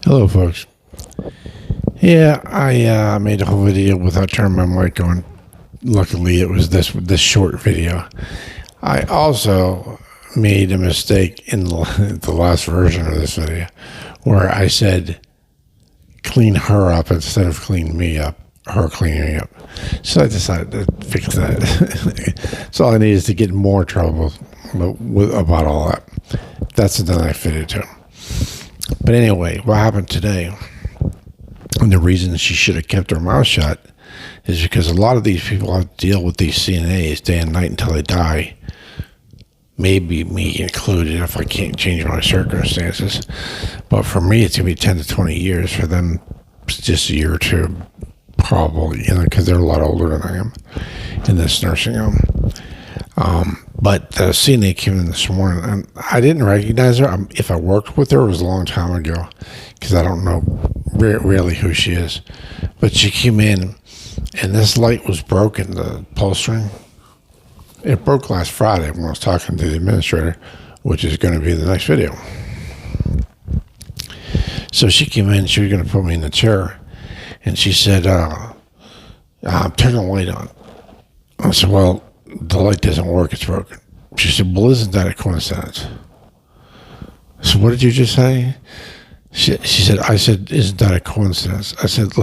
Hello, folks. Yeah, I made a whole video without turning my mic on. Luckily, it was this short video. I also made a mistake in the last version of this video where I said clean her up instead of clean me up, her cleaning me up. So I decided to fix that. So all I need is to get in more trouble about all that. That's another video too. But anyway, what happened today, and the reason she should have kept her mouth shut, is because a lot of these people have to deal with these CNAs day and night until they die. Maybe me included if I can't change my circumstances. But for me, it's going to be 10 to 20 years. For them, it's just a year or two, probably, because they're a lot older than I am in this nursing home. But the CNA came in this morning, and I didn't recognize her. If I worked with her, it was a long time ago, because I don't know really who she is. But she came in, and this light was broken, the pulse string. It broke last Friday when I was talking to the administrator, which is going to be the next video. So she came in, she was going to put me in the chair, and she said, turn the light on. I said, well, the light doesn't work, it's broken. She said, well, isn't that a coincidence? So what did you just say? She said, I said, isn't that a coincidence? I said,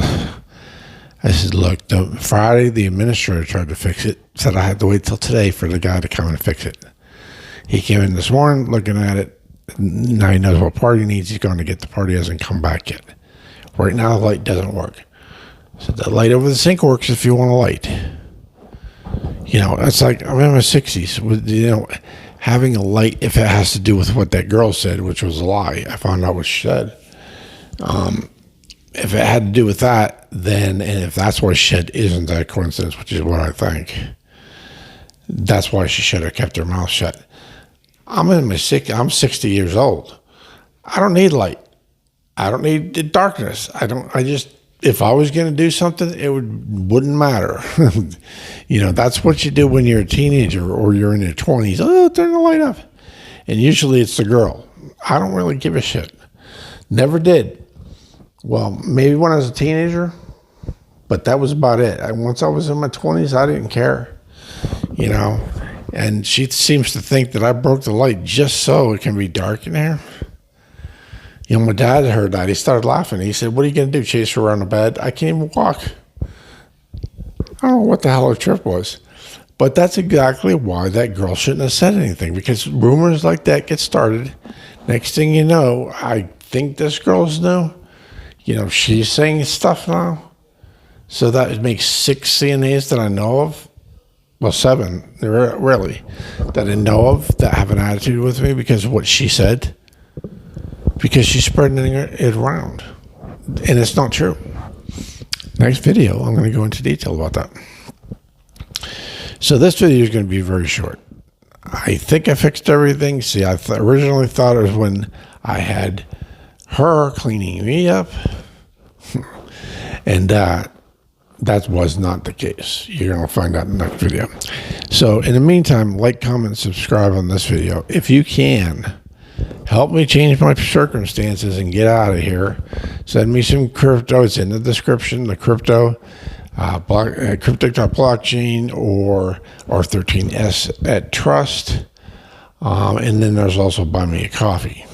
look, Friday the administrator tried to fix it, said I had to wait till today for the guy to come and fix it. He came in this morning looking at it. Now he knows what part he needs. He's going to get the part. He hasn't come back yet. Right now the light doesn't work. So the light over the sink works if you want a light. It's like I'm in my 60s. Having a light, if it has to do with what that girl said, which was a lie, I found out what she said. If it had to do with that, then, and if that's why she said, isn't that a coincidence, which is what I think, that's why she should have kept her mouth shut. I'm 60 years old. I don't need light. I don't need darkness. If I was going to do something, it wouldn't matter. That's what you do when you're a teenager or you're in your 20s. Oh, turn the light off. And usually it's the girl. I don't really give a shit. Never did. Well, maybe when I was a teenager, but that was about it. Once I was in my 20s, I didn't care. And she seems to think that I broke the light just so it can be dark in here. My dad heard that. He started laughing. He said, what are you going to do, chase her around the bed? I can't even walk. I don't know what the hell her trip was. But that's exactly why that girl shouldn't have said anything, because rumors like that get started. Next thing you know, I think this girl's new. She's saying stuff now. So that makes 6 CNAs that I know of. Well, 7, really, that I know of that have an attitude with me because of what she said. Because she's spreading it around. And it's not true. Next video, I'm going to go into detail about that. So this video is going to be very short. I think I fixed everything. See, I originally thought it was when I had her cleaning me up. And that was not the case. You're going to find out in the next video. So in the meantime, like, comment, subscribe on this video. If you can, help me change my circumstances and get out of here. Send me some crypto. It's in the description. The crypto, cryptic.blockchain or R13S at Trust. And then there's also buy me a coffee.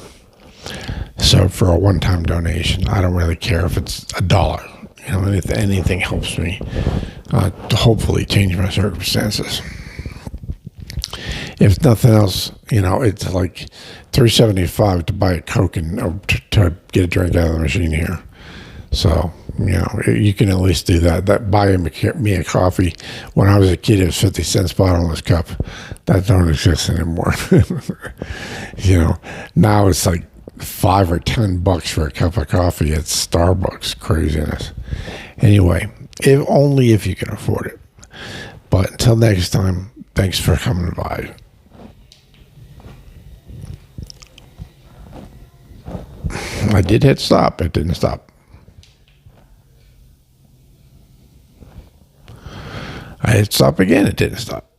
So for a one-time donation, I don't really care if it's $1. Anything helps me to hopefully change my circumstances. If nothing else, it's like $3.75 to buy a Coke and to get a drink out of the machine here. So, you can at least do that. That buying me a coffee, when I was a kid, it was 50 cents bottomless cup. That don't exist anymore. Now it's like $5 or $10 for a cup of coffee at Starbucks. Craziness. Anyway, only if you can afford it. But until next time, thanks for coming by. I did hit stop. It didn't stop. I hit stop again. It didn't stop.